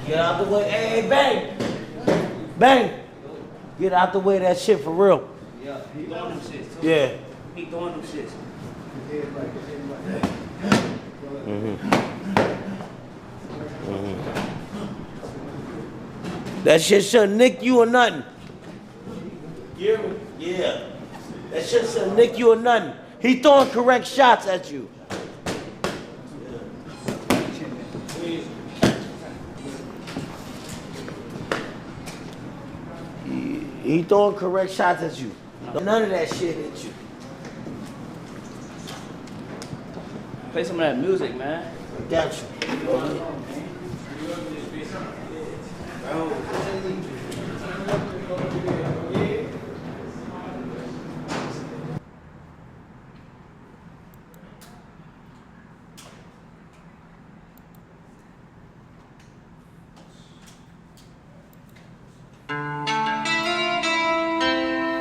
Get out the way. Hey, bang. Bang. Get out the way of that shit for real. Yeah, he throwing them shits too. Yeah. He throwing them shits. That shit shouldn't nick you or nothing. Yeah. That shit shouldn't nick you or nothing. He throwing correct shots at you. He throwing correct shots at you. None of that shit hit you. Play some of that music, man. Got you.